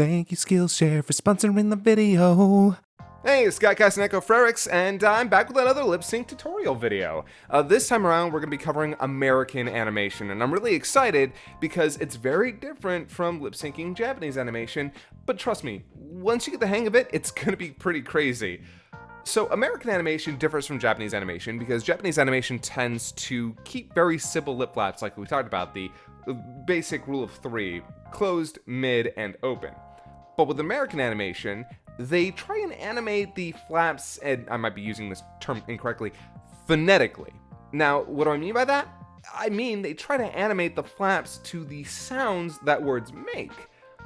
Thank you, Skillshare, for sponsoring the video. Hey, it's KaiserNeko Frerix, and I'm back with another lip sync tutorial video. This time around, we're going to be covering American animation, and I'm really excited because it's very different from lip syncing Japanese animation, but trust me, once you get the hang of it, it's going to be pretty crazy. So American animation differs from Japanese animation because Japanese animation tends to keep very simple lip flaps like we talked about, the basic rule of three, closed, mid, and open. But with American animation, they try and animate the flaps, and I might be using this term incorrectly, phonetically. Now, what do I mean by that? I mean they try to animate the flaps to the sounds that words make,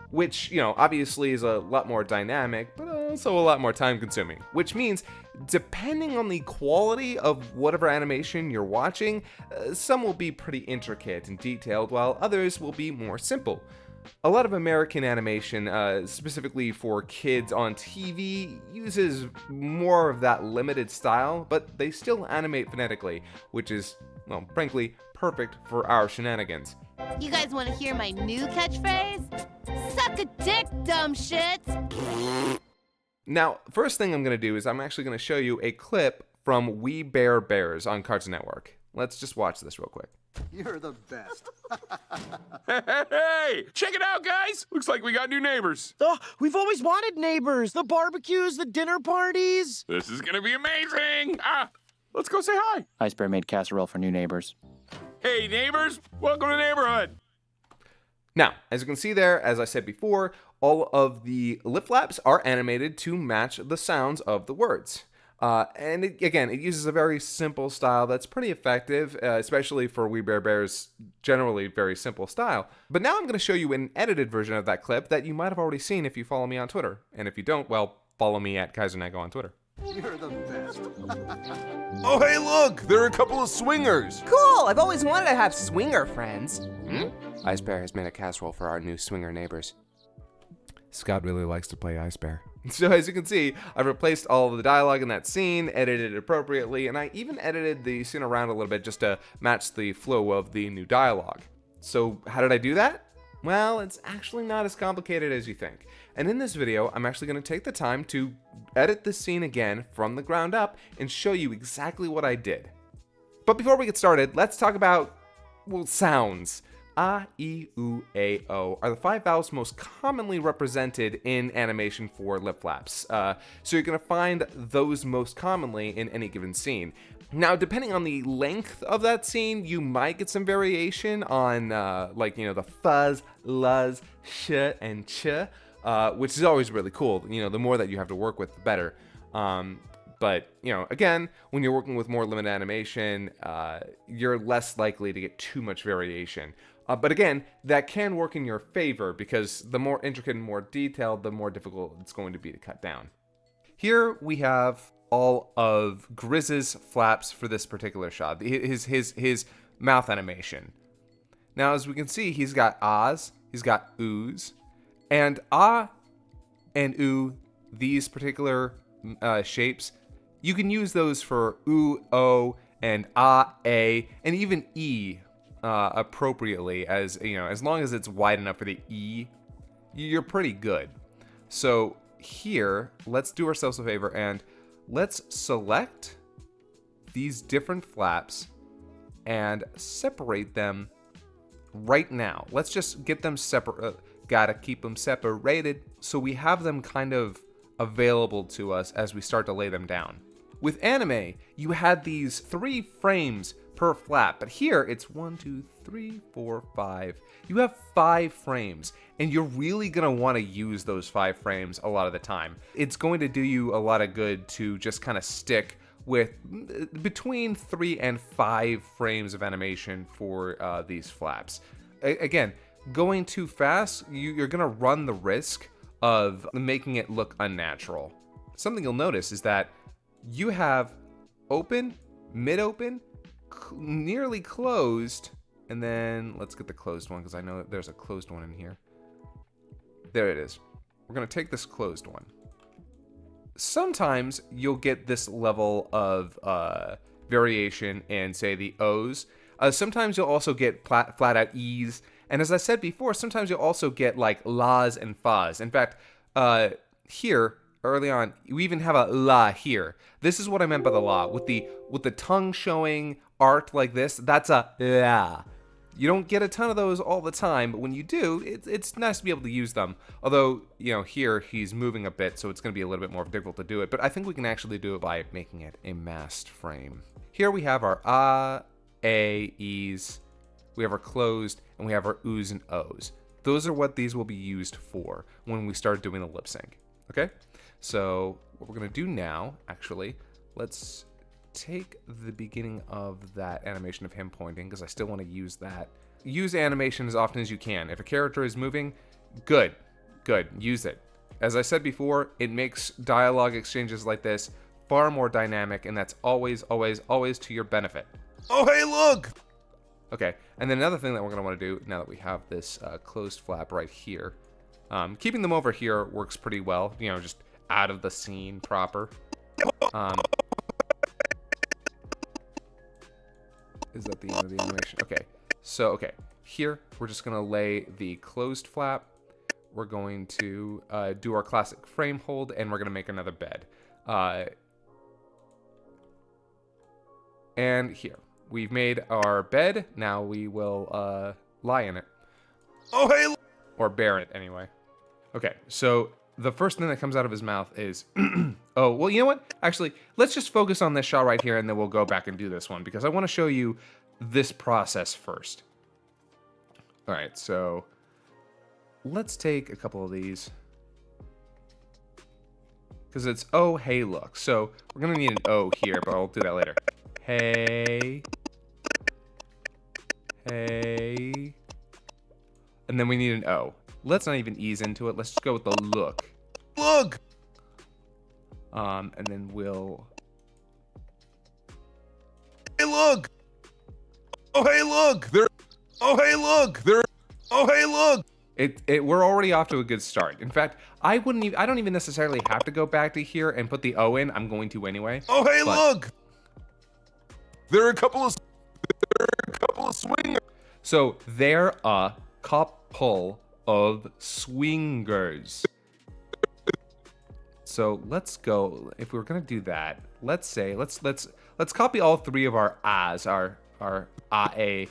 which, obviously is a lot more dynamic, but also a lot more time consuming, which means depending on the quality of whatever animation you're watching, some will be pretty intricate and detailed, while others will be more simple. A lot of American animation, specifically for kids on TV, uses more of that limited style, but they still animate phonetically, which is, well, frankly, perfect for our shenanigans. You guys want to hear my new catchphrase? Suck a dick, dumb shits! Now, first thing I'm going to do is I'm actually going to show you a clip from We Bare Bears on Cartoon Network. Let's just watch this real quick. You're the best. Hey, check it out, guys. Looks like we got new neighbors. Oh, we've always wanted neighbors. The barbecues, the dinner parties. This is gonna be amazing. Let's go say hi. Ice Bear made casserole for new neighbors. Hey, neighbors. Welcome to the neighborhood. Now, as you can see there, as I said before, all of the lip flaps are animated to match the sounds of the words. And it uses a very simple style that's pretty effective, especially for We Bare Bears' generally very simple style. But now I'm going to show you an edited version of that clip that you might have already seen if you follow me on Twitter. And if you don't, well, follow me at KaiserNeko on Twitter. You're the best. Oh, hey, look! There are a couple of swingers! Cool! I've always wanted to have swinger friends. Ice Bear has made a casserole for our new swinger neighbors. Scott really likes to play Ice Bear. So as you can see, I've replaced all of the dialogue in that scene, edited it appropriately, and I even edited the scene around a little bit just to match the flow of the new dialogue. So how did I do that? Well, it's actually not as complicated as you think. And in this video, I'm actually going to take the time to edit this scene again from the ground up and show you exactly what I did. But before we get started, let's talk about, well, sounds. A, E, U, A, O are the 5 vowels most commonly represented in animation for lip flaps. So you're going to find those most commonly in any given scene. Now, depending on the length of that scene, you might get some variation on, the fuzz, luz, sh, and ch, which is always really cool. The more that you have to work with, the better. But, again, when you're working with more limited animation, you're less likely to get too much variation. But again, that can work in your favor because the more intricate and more detailed, the more difficult it's going to be to cut down. Here we have all of Grizz's flaps for this particular shot, his mouth animation. Now, as we can see, he's got ahs, he's got oohs, and ah and ooh, these particular shapes, you can use those for ooh, o, and ah, a, and even e. Appropriately, as long as it's wide enough for the E, you're pretty good. So here, let's do ourselves a favor and let's select these different flaps and separate them right now. Let's just get them separate. Gotta keep them separated so we have them kind of available to us as we start to lay them down. With anime, you had these 3 frames per flap, but here it's 1, 2, 3, 4, 5. You have 5 frames, and you're really gonna want to use those 5 frames a lot of the time. It's going to do you a lot of good to just kind of stick with between 3 and 5 frames of animation for these flaps. Again, going too fast, you're gonna run the risk of making it look unnatural. Something you'll notice is that you have open, mid-open, nearly closed, and then let's get the closed one because I know that there's a closed one in here. There it is. We're going to take this closed one. Sometimes you'll get this level of variation in, say, the O's. Sometimes you'll also get flat out E's, And as I said before, sometimes you'll also get like las and fas. In fact, here early on, we even have a la here. This is what I meant by the la. With the tongue showing art like this, that's a la. You don't get a ton of those all the time, but when you do, it's nice to be able to use them. Although, here he's moving a bit, so it's going to be a little bit more difficult to do it. But I think we can actually do it by making it a masked frame. Here we have our a, e's, we have our closed, and we have our oo's and o's. Those are what these will be used for when we start doing the lip sync. Okay? So what we're going to do now, actually, let's take the beginning of that animation of him pointing, because I still want to use that. Use animation as often as you can. If a character is moving, good, use it. As I said before, it makes dialogue exchanges like this far more dynamic, and that's always, always, always to your benefit. Oh, hey, look! Okay, and then another thing that we're going to want to do, now that we have this closed flap right here, keeping them over here works pretty well, just out of the scene proper. Is that the end of the animation? Okay, so, here we're just going to lay the closed flap. We're going to do our classic frame hold, and we're going to make another bed. And here, we've made our bed. Now we will lie in it. Oh, hey! Or bear it, anyway. Okay, so the first thing that comes out of his mouth is... Oh, well, you know what? Actually, let's just focus on this shot right here, and then we'll go back and do this one, because I want to show you this process first. All right, so let's take a couple of these. Because it's, oh, hey, look. So we're going to need an O here, but I'll do that later. Hey. Hey. And then we need an O. Let's not even ease into it. Let's just go with the look. Look! And then we'll... Hey, look! Oh, hey, look! There... Oh, hey, look! There... Oh, hey, look! We're already off to a good start. In fact, I don't even necessarily have to go back to here and put the O in. I'm going to anyway. Oh, hey, look! There are a couple of swingers. So they're a couple of swingers. So let's go. If we were gonna do that, let's say let's copy all three of our ahs, our a.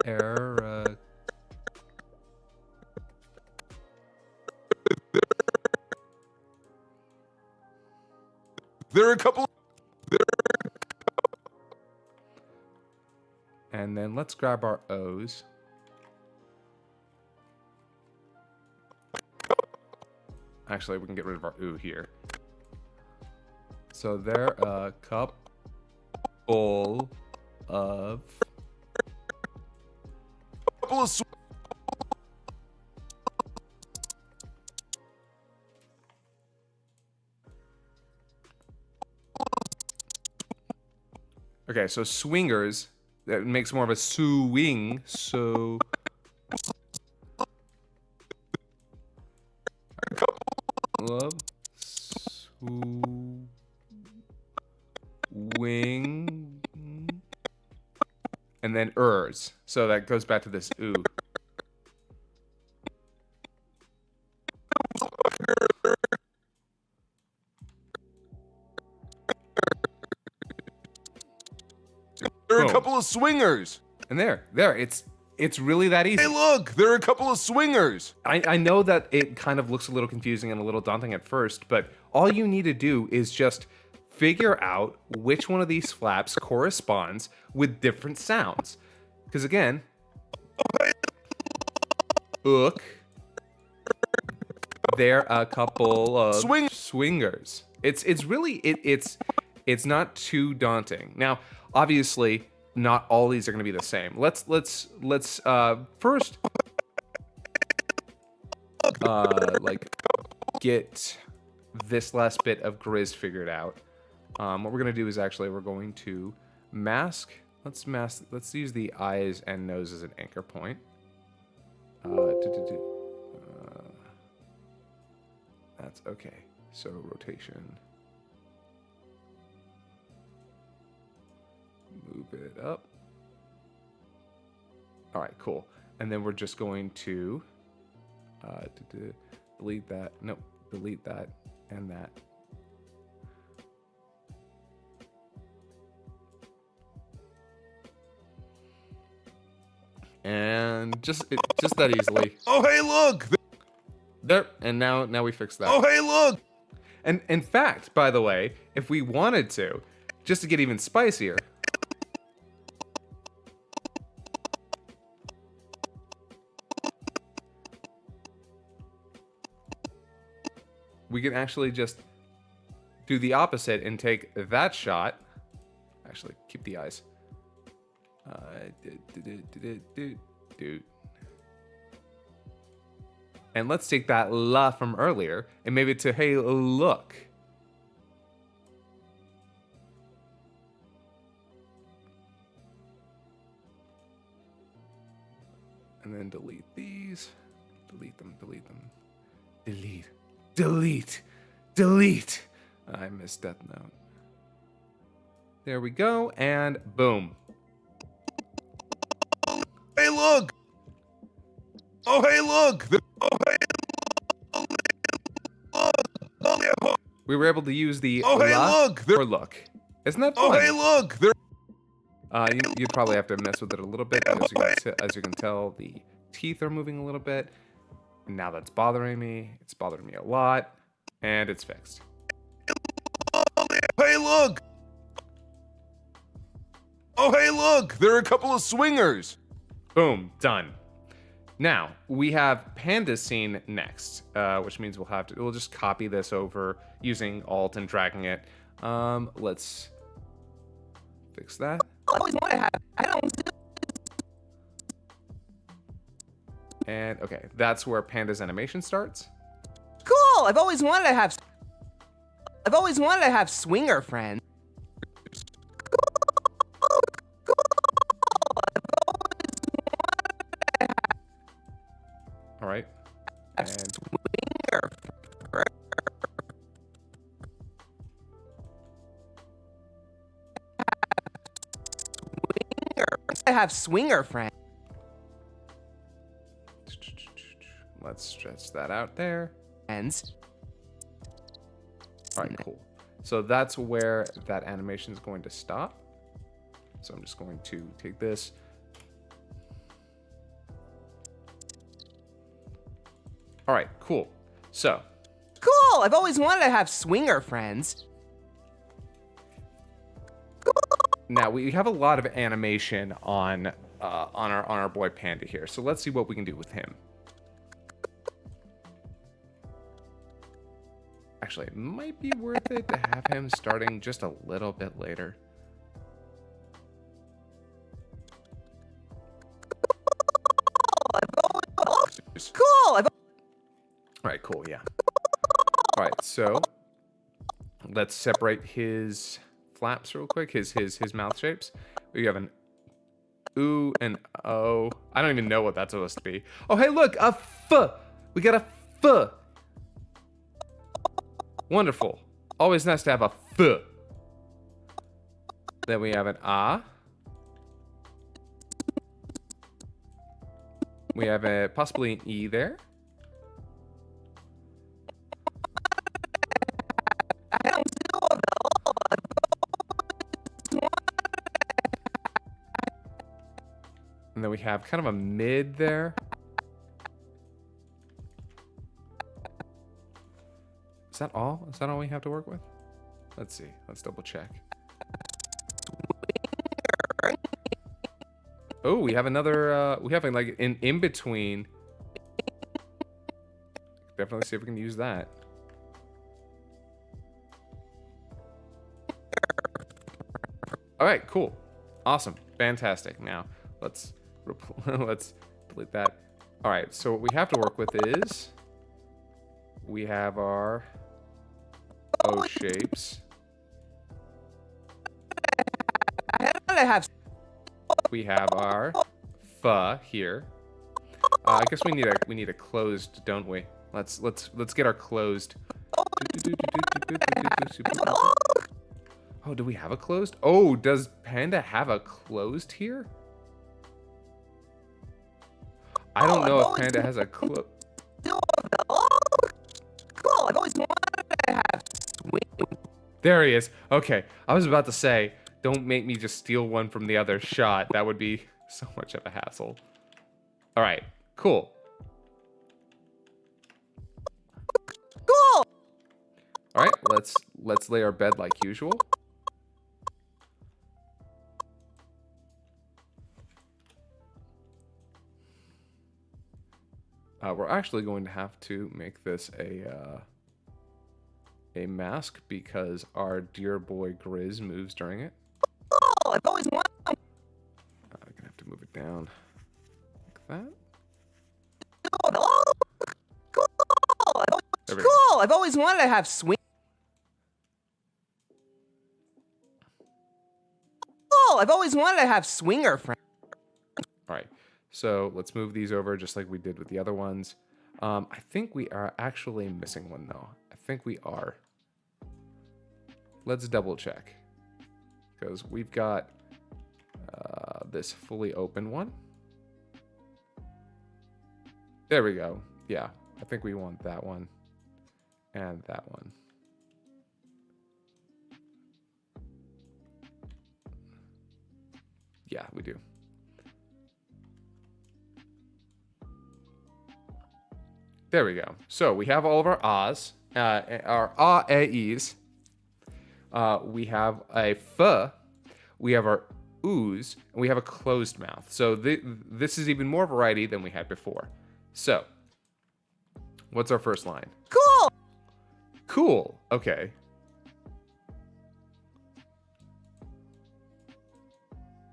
There are a couple. And then let's grab our O's. Actually, we can get rid of our ooh here. So they're a couple of Okay, so swingers, that makes more of a swing, so... Love, swing, and then ers. So that goes back to this ooh. There are a couple of swingers. And there, it's really that easy. Hey, look, there are a couple of swingers. I know that it kind of looks a little confusing and a little daunting at first, but all you need to do is just figure out which one of these flaps corresponds with different sounds. Because again, look, they're a couple of swingers. It's really it's not too daunting. Now, obviously, not all these are going to be the same. Let's first like get this last bit of grizz figured out. What we're going to do is actually we're going to mask. Let's use the eyes and nose as an anchor point. That's okay. So rotation. Move it up. All right, cool. And then we're just going to delete that. Nope, delete that and that. And just that easily. Oh, hey, look! There. And now we fix that. Oh, hey, look! And in fact, by the way, if we wanted to, just to get even spicier, we can actually just do the opposite and take that shot. Actually, keep the eyes. And let's take that la from earlier and maybe to hey look. And then delete these. Delete them. Delete. I missed Death Note. There we go, and boom. Hey, look! Oh, hey, look! Oh, hey, look! We were able to use the Oh, hey, la look! for look. Isn't that fun? Oh, hey, look! You'd probably have to mess with it a little bit. As you can tell, the teeth are moving a little bit. Now that's bothering me. It's bothering me a lot. And it's fixed. Hey, look! Oh, hey, look! There are a couple of swingers! Boom, done. Now, we have Panda scene next, which means we'll just copy this over using Alt and dragging it. Let's fix that. And okay, that's where Panda's animation starts. Cool! I've always wanted to have swinger friends. All right. And I have swinger friends. let's stretch that out there. Ends. All right, cool. So that's where that animation is going to stop. So I'm just going to take this. All right, cool. So. Cool! I've always wanted to have swinger friends. Now we have a lot of animation on our boy Panda here. So let's see what we can do with him. Actually, it might be worth it to have him starting just a little bit later. Cool! All right, cool, yeah. All right, so let's separate his flaps real quick, his mouth shapes. We have an ooh and oh. I don't even know what that's supposed to be. Oh, hey, look, a f. We got a f. Wonderful. Always nice to have a f. Then we have an ah. We have a possibly an e there. And then we have kind of a mid there. Is that all? Is that all we have to work with? Let's see. Let's double check. Oh, we have another, we have like an in-between. Definitely see if we can use that. All right, cool. Awesome. Fantastic. Now, let's delete that. All right, so what we have to work with is we have our O shapes. We have our fa here. I guess we need a closed, don't we? Let's get our closed. Oh, do we have a closed? Oh, does Panda have a closed here? I don't know if Panda has a clue. Cool, I've always wanted to have swing. There he is. Okay, I was about to say, don't make me just steal one from the other shot. That would be so much of a hassle. All right, cool. Cool. All right, let's lay our bed like usual. We're actually going to have to make this a mask because our dear boy Grizz moves during it. Cool, I've always wanted. I'm gonna have to move it down like that. There we go. Cool, I've always wanted to have swing. Cool, I've always wanted to have swinger friends. All right, so let's move these over just like we did with the other ones. I think we are actually missing one though. I think we are. Let's double check because we've got this fully open one. There we go. Yeah, I think we want that one and that one. Yeah, we do. There we go. So we have all of our ahs, our ah-a-es. We have a f, we have our oohs, and we have a closed mouth. So this is even more variety than we had before. So, what's our first line? Cool. Cool. Okay.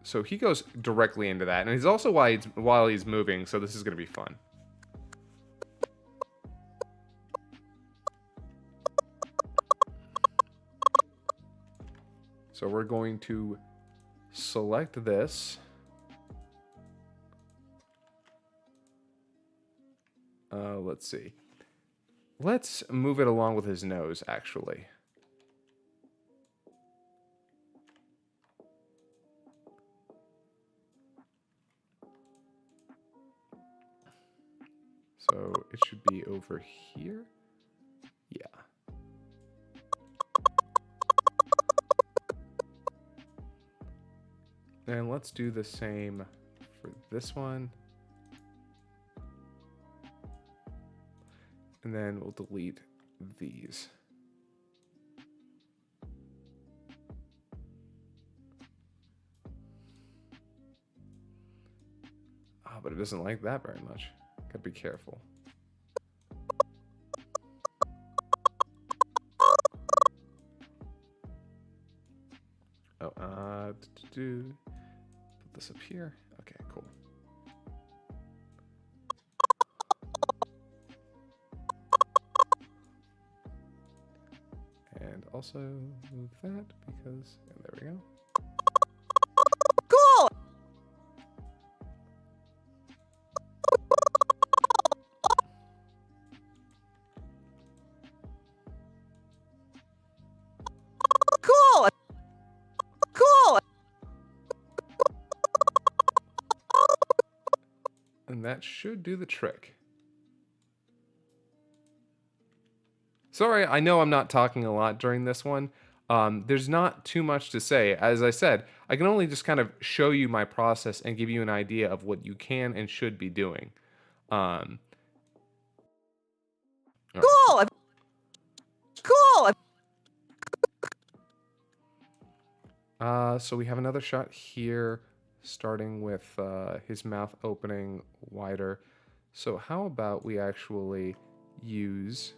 So he goes directly into that, and he's also while he's moving. So this is going to be fun. So we're going to select this. Let's see. Let's move it along with his nose, actually. So it should be over here. Yeah. And let's do the same for this one. And then we'll delete these. Ah, but it doesn't like that very much. Gotta be careful. Oh, put this up here. Okay, cool. And also move that because, and there we go. Cool. Cool. Cool. And that should do the trick. Sorry, I know I'm not talking a lot during this one. There's not too much to say. As I said, I can only just kind of show you my process and give you an idea of what you can and should be doing. Cool. Cool. So we have another shot here, starting with his mouth opening wider. So how about we actually use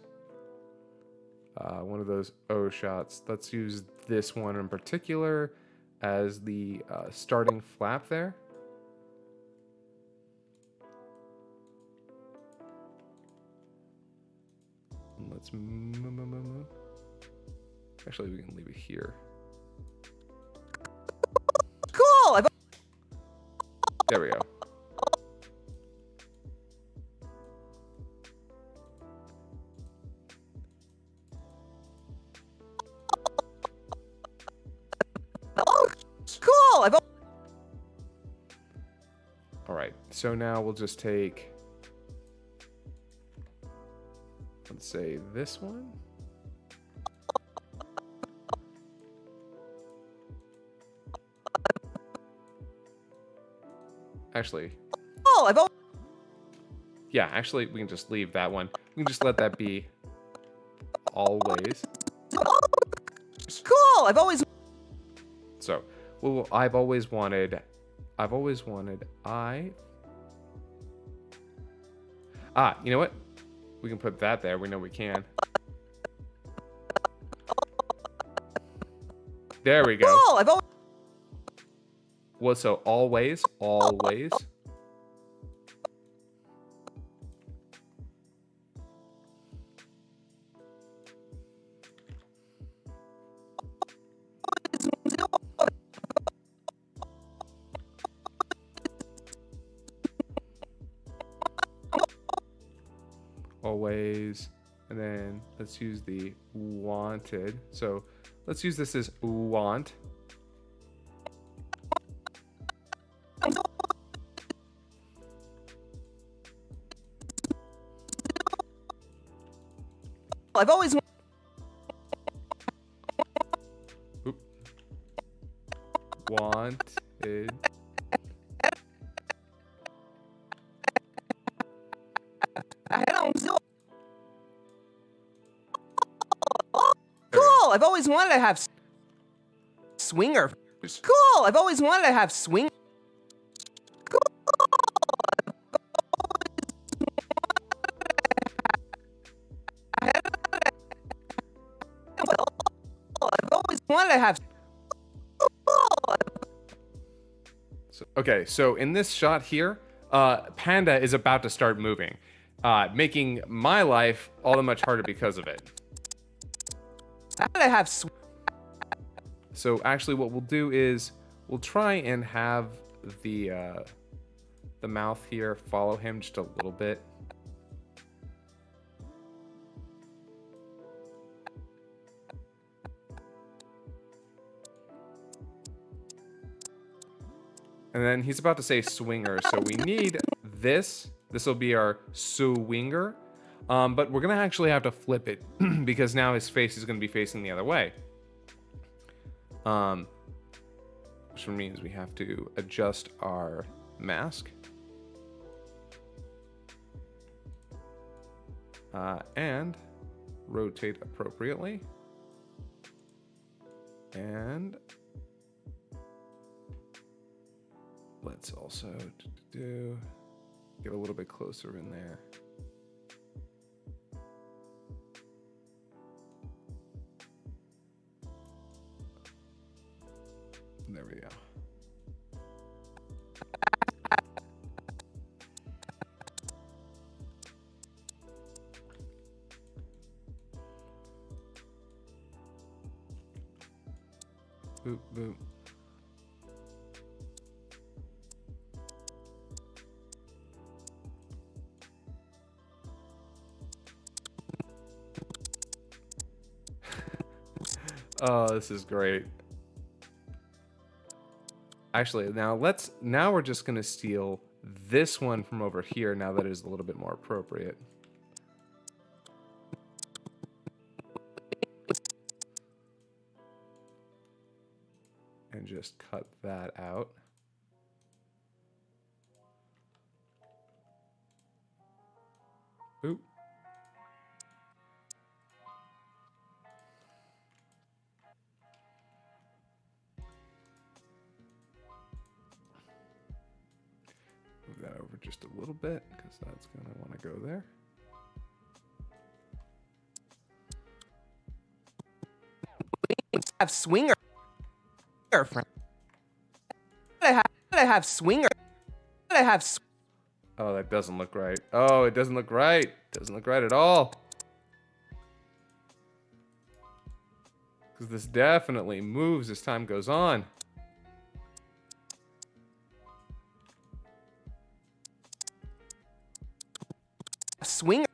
one of those O shots. Let's use this one in particular as the starting flap there. And let's move. Actually, we can leave it here. Cool. There we go. Cool. All right, so now we'll just take let's say this one. Actually, yeah, actually, we can just leave that one. We can just let that be always. Cool. I've always. So, well, I've always wanted. You know what? We can put that there. We know we can. There we go. Cool. I've always. Well, so always. Always, and then let's use the wanted. So let's use this as want. I've always. Oop. Wanted. Cool. I've always wanted to have swinger. Cool. I've always wanted to have swing. I've always wanted to have. Okay, so in this shot here, Panda is about to start moving, making my life all the much harder because of it. I gotta have. So actually what we'll do is we'll try and have the mouth here follow him just a little bit. And then he's about to say swinger, so we need this. This will be our swinger. But we're gonna actually have to flip it because now his face is gonna be facing the other way. Which means we have to adjust our mask. And rotate appropriately. And let's also get a little bit closer in there. There we go. Boop, boop. Oh, this is great. Actually, now we're just gonna steal this one from over here now that it is a little bit more appropriate. And just cut that out. Oop. Move that over just a little bit because that's going to want to go there. Have swinger. Friend. I have swinger. I have. Oh, that doesn't look right. Oh, it doesn't look right. Doesn't look right at all. Because this definitely moves as time goes on. Swinger.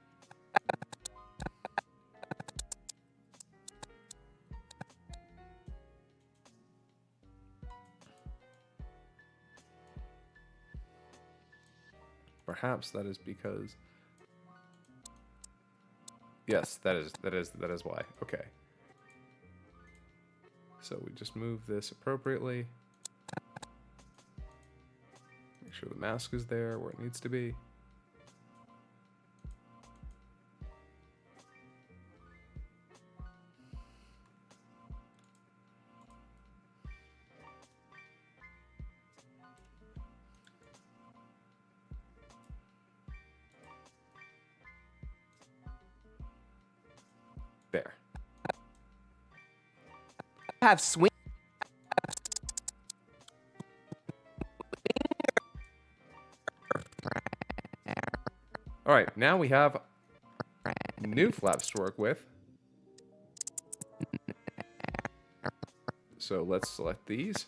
Perhaps that is because... Yes, that is why. Okay. So we just move this appropriately. Make sure the mask is there where it needs to be. There. Have swing. All right, now we have new flaps to work with. So let's select these.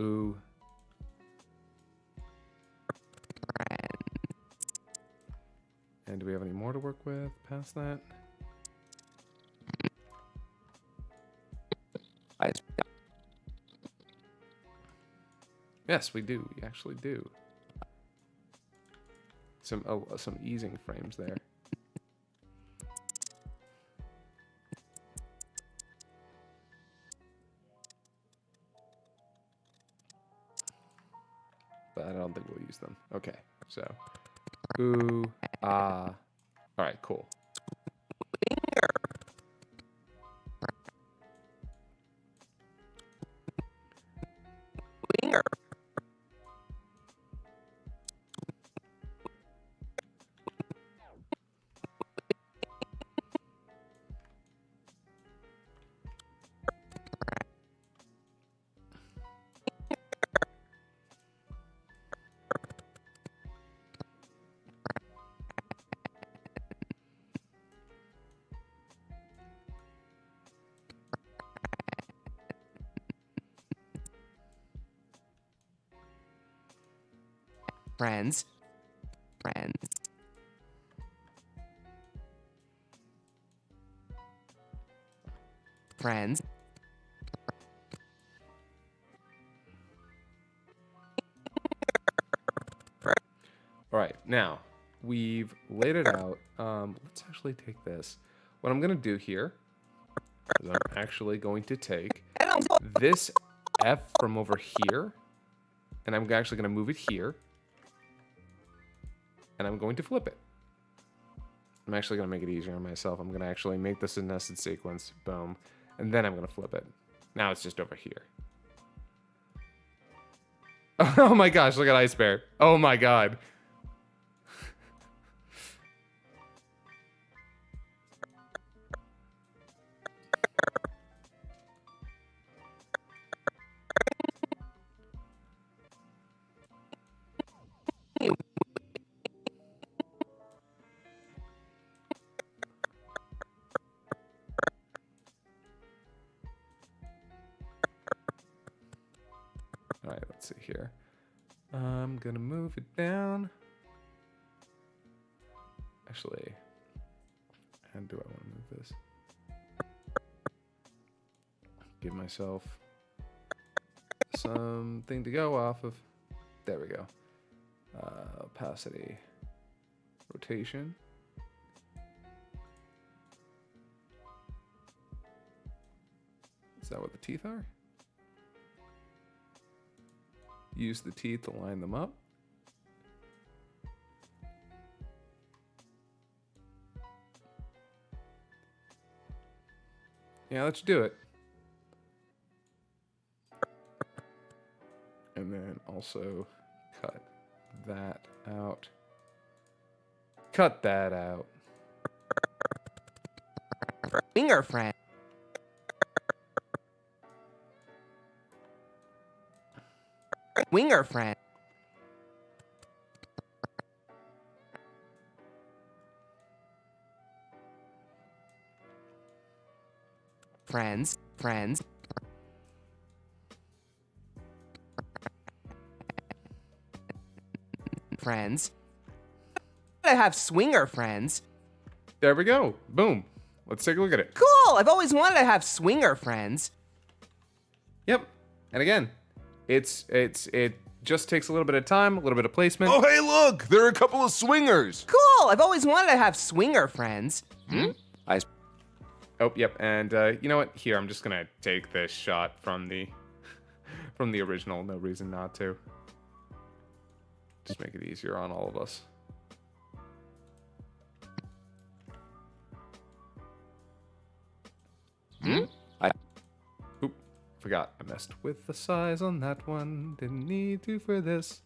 Ooh. And do we have any more to work with past that? Yes, we do. We actually do. Some easing frames there. But I don't think we'll use them. Okay, so ooh, ah. All right, cool. Friends. All right, now we've laid it out. Let's actually take this. What I'm gonna do here is I'm actually going to take this F from over here, and I'm actually gonna move it here, and I'm going to flip it. I'm actually gonna make it easier on myself. I'm gonna actually make this a nested sequence, boom, and then I'm gonna flip it. Now it's just over here. Oh my gosh, look at Ice Bear. Oh my god. All right, let's see here. I'm gonna move it down. Actually, how do I want to move this? Give myself something to go off of. There we go. Opacity, rotation. Is that what the teeth are? Use the teeth to line them up. Yeah, let's do it. And then also cut that out. Cut that out. Finger friend. Winger friend. Friends. friends. I have swinger friends. There we go. Boom. Let's take a look at it. Cool! I've always wanted to have swinger friends. Yep. And again, it just takes a little bit of time, a little bit of placement. Oh, hey, look! There are a couple of swingers. Cool! I've always wanted to have swinger friends. Oh, yep. And you know what? Here, I'm just gonna take this shot from the from the original. No reason not to. Just make it easier on all of us. Oop, forgot. I messed with the size on that one. Didn't need to for this.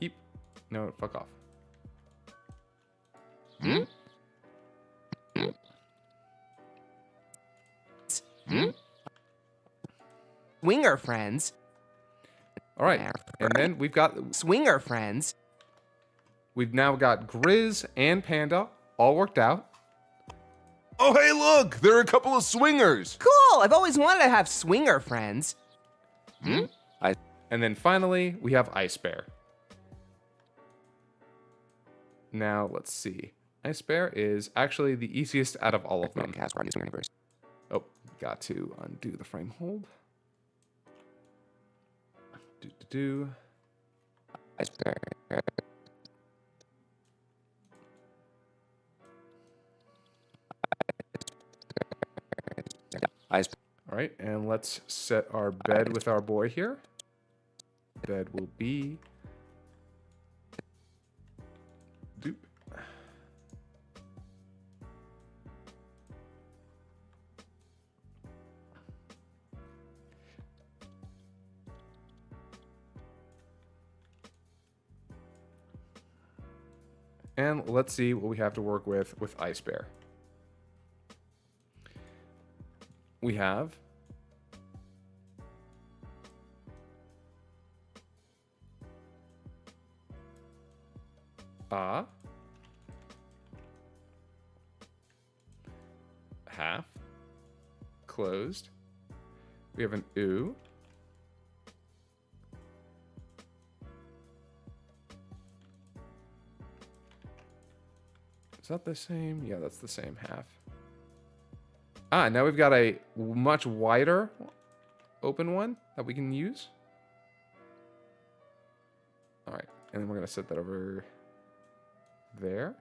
Eep. No, fuck off. Swinger friends. All right. And then we've got Swinger friends. we've now got Grizz and Panda all worked out. Oh, hey, look! There are a couple of swingers. Cool! I've always wanted to have swinger friends. And then finally, we have Ice Bear. Now, let's see. Ice Bear is actually the easiest out of all of them. Oh, got to undo the frame hold. Do. Ice Bear. Ice. All right, and let's set our bed with our boy here. Bed will be. Doop. And let's see what we have to work with Ice Bear. We have a half closed. We have an oo. Is that the same? Yeah, that's the same half. Ah, now we've got a much wider open one that we can use. All right, and then we're gonna set that over there.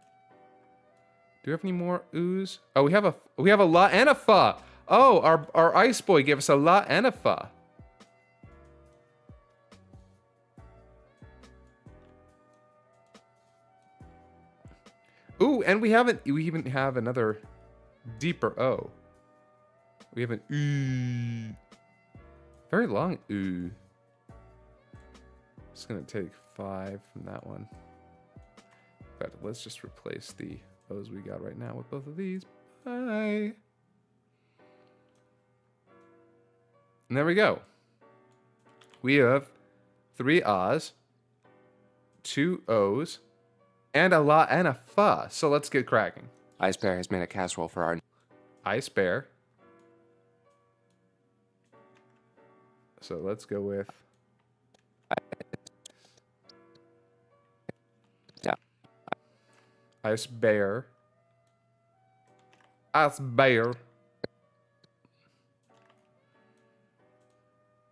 Do we have any more ooze? Oh, we have a la and a fa. Oh, our ice boy gave us a la and a fa. Ooh, and we even have another deeper O. We have an ooh. Very long ooh. It's gonna take 5 from that one. But let's just replace the O's we got right now with both of these. Bye. And there we go. We have 3 A's, 2 O's, and a la and a fa. So let's get cracking. Ice Bear has made a casserole for our Ice Bear. So let's go with Ice Bear. Ice Bear.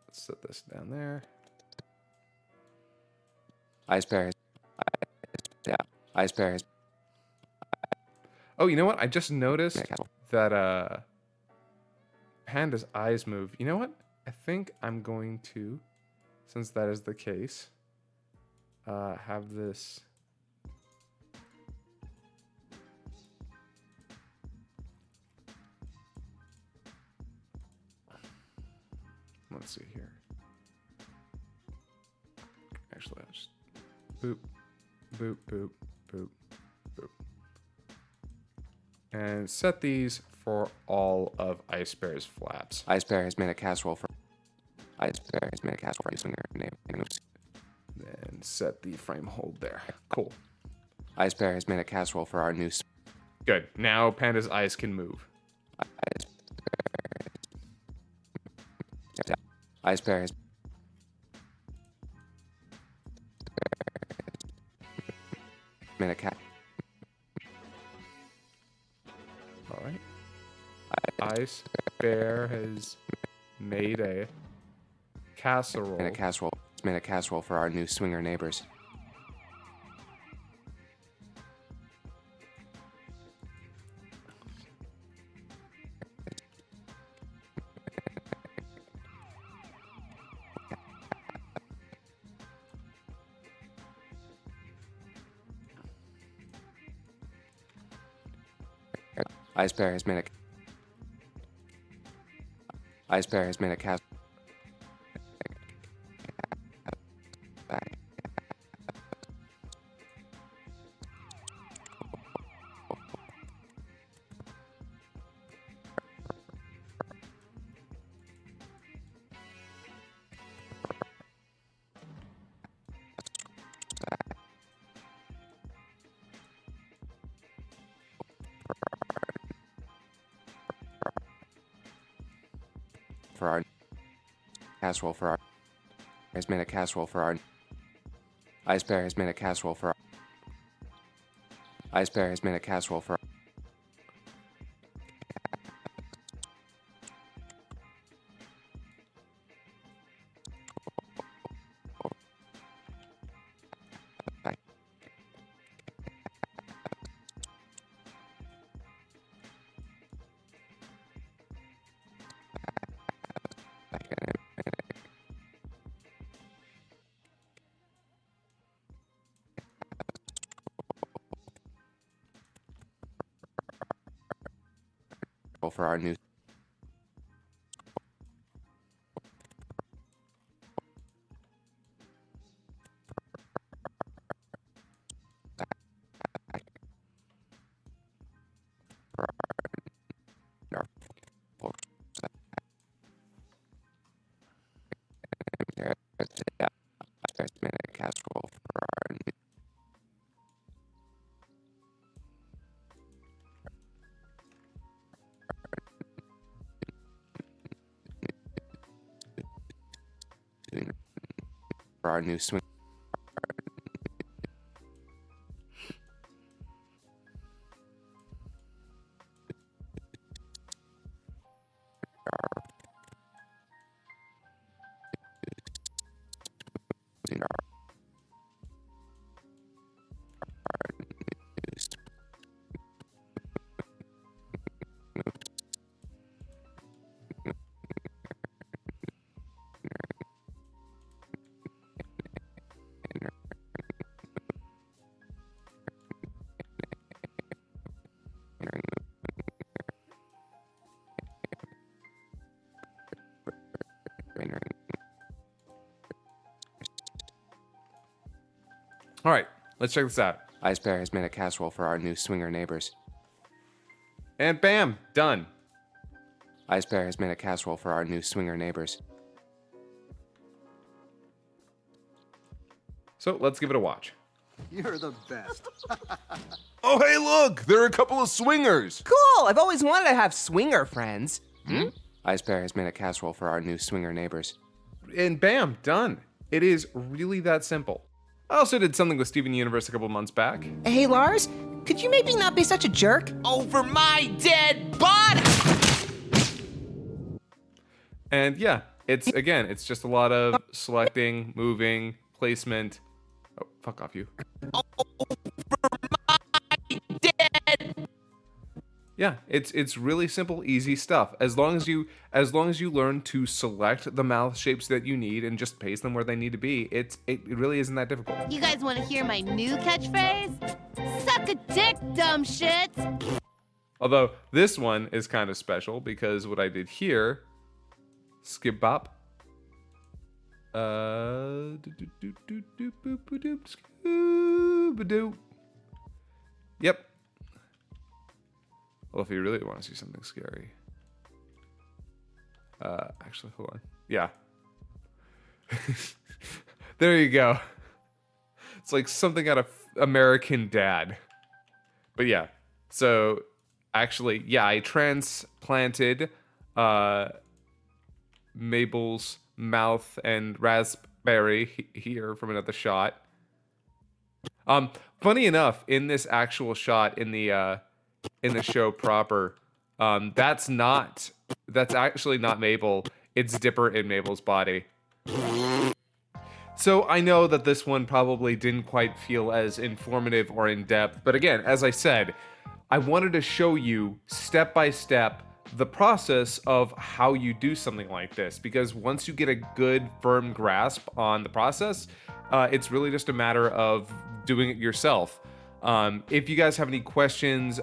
Let's set this down there. Ice Bear. Ice Bear has Oh, you know what? I just noticed made a casserole. that Panda's eyes move. You know what? I think I'm going to, since that is the case, have this. Let's see here. Actually, I'll just boop, boop, boop, boop, boop. And set these for all of Ice Bear's flaps. Ice Bear has made a casserole for Ice Bear has made a casserole for your swinger neighbors. Then set the frame hold there. Cool. Ice Bear has made a casserole for our new Good. Now Panda's eyes can move. Ice Bear has made a cat. All right. Ice Bear has made a casserole. Made a casserole. Made a casserole for our new swinger neighbors. Ice Bear has made a. Ice Bear has made a casserole. For our casserole for our has made a casserole for our Ice Bear has made a casserole for our Ice Bear has made a casserole for our for our new casserole for our new for our new swing. All right, let's check this out. Ice Bear has made a casserole for our new swinger neighbors. And bam, done. Ice Bear has made a casserole for our new swinger neighbors. So let's give it a watch. You're the best. Oh, hey, look! There are a couple of swingers! Cool! I've always wanted to have swinger friends. Ice Bear has made a casserole for our new swinger neighbors. And bam, done. It is really that simple. I also did something with Steven Universe a couple months back. Hey, Lars, could you maybe not be such a jerk? Over my dead body! And yeah, it's just a lot of selecting, moving, placement. Oh, fuck off you. Yeah, it's really simple, easy stuff. As long as you learn to select the mouth shapes that you need and just paste them where they need to be, it really isn't that difficult. You guys want to hear my new catchphrase? Suck a dick, dumb shits! Although this one is kind of special because what I did here, skip bop. Yep. Well, if you really want to see something scary. Actually, hold on. Yeah. There you go. It's like something out of American Dad. But yeah. So, actually, yeah, I transplanted Mabel's mouth and raspberry here from another shot. Funny enough, in this actual shot in the show proper, that's actually not Mabel. It's Dipper in Mabel's body. So I know that this one probably didn't quite feel as informative or in depth, but again, as I said, I wanted to show you step by step the process of how you do something like this, because once you get a good firm grasp on the process, it's really just a matter of doing it yourself. If you guys have any questions,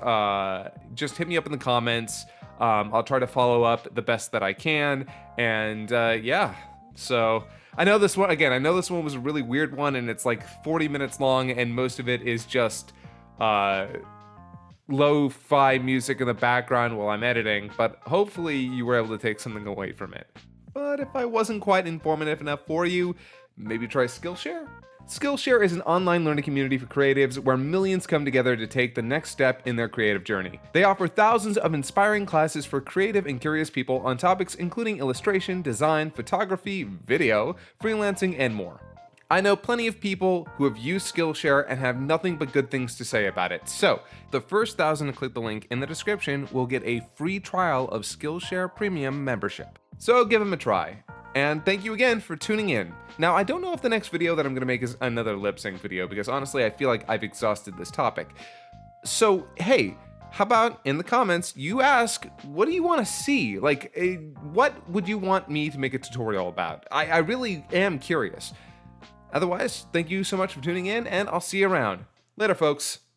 just hit me up in the comments. I'll try to follow up the best that I can. And yeah, so I know this one was a really weird one, and it's like 40 minutes long, and most of it is just lo-fi music in the background while I'm editing, but hopefully you were able to take something away from it. But if I wasn't quite informative enough for you, maybe try Skillshare? Skillshare is an online learning community for creatives where millions come together to take the next step in their creative journey. They offer thousands of inspiring classes for creative and curious people on topics including illustration, design, photography, video, freelancing, and more. I know plenty of people who have used Skillshare and have nothing but good things to say about it. So, the first 1,000 to click the link in the description will get a free trial of Skillshare Premium membership. So give them a try. And thank you again for tuning in. Now, I don't know if the next video that I'm gonna make is another lip sync video, because honestly, I feel like I've exhausted this topic. So, hey, how about in the comments, you ask, what do you wanna see? Like, what would you want me to make a tutorial about? I really am curious. Otherwise, thank you so much for tuning in, and I'll see you around. Later, folks.